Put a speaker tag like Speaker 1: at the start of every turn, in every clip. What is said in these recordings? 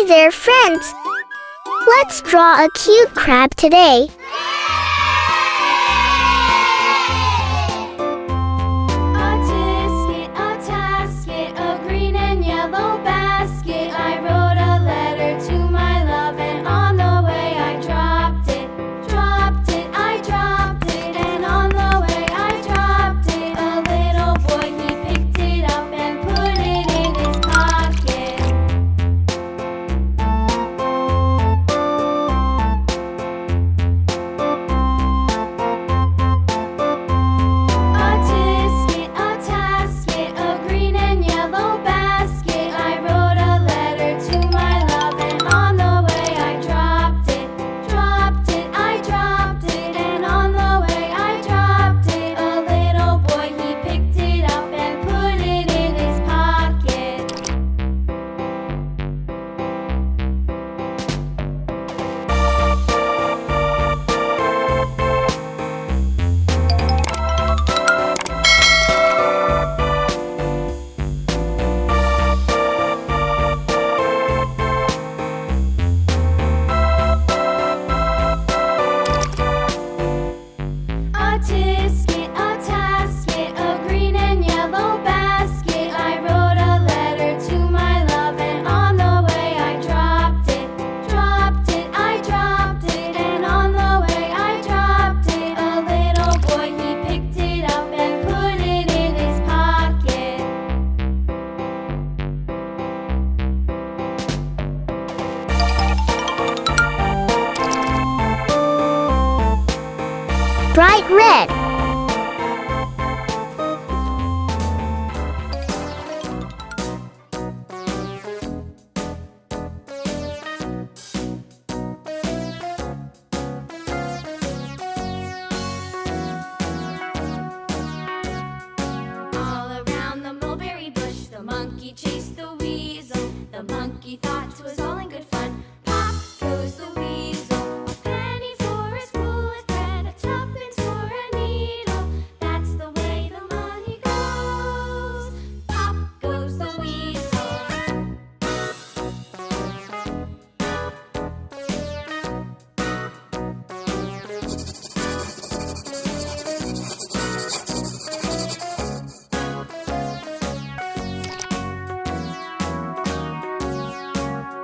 Speaker 1: Hi there, friends! Let's draw a cute crab today.
Speaker 2: A tasket, a green and yellow basket. I wrote a letter to my love, and on the way I dropped it. I dropped it, and on the way I dropped it. A little boy, he picked it up and put it in his pocket. A tasket, a green and yellow basket. I wrote a letter to my love, and on the way I dropped it. I dropped it, and on the way I dropped it. A little boy, he picked it up and put it in his pocket. A tasket, a green and yellow basket. I wrote a letter to my love, and on the way I dropped it. I dropped it, and on the way I dropped it. A little boy, he picked it up and put it in his pocket.
Speaker 1: Bright red.
Speaker 2: All around the mulberry bush, the monkey chased the weasel. The monkey thought 'twas all in good fun. Pop goes the weasel. A penny for his wool and thread, a tuppence for a needle. That's the way the money goes. Pop goes the weasel.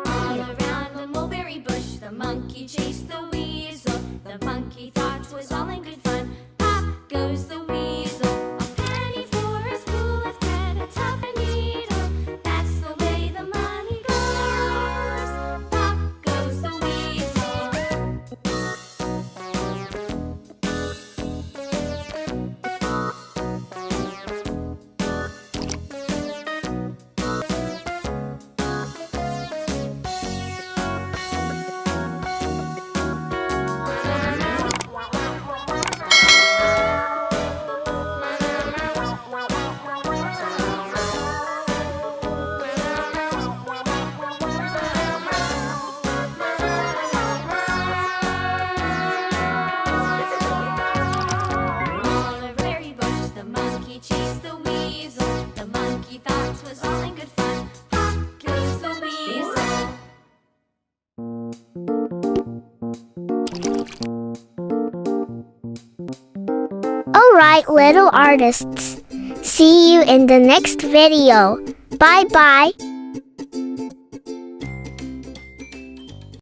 Speaker 2: All around the mulberry bush, the monkey chased the weasel. The monkey thought 'twas all in good fun. Pop goes the weasel. A penny for a spool of thread, a tuppence needle. That's the way the money goes. Pop goes the weasel. All a very bush, the monkey chased the weasel. The monkey thought 'twas all in good fun. Pop goes the weasel.
Speaker 1: Alright, little artists. See you in the next video. Bye bye.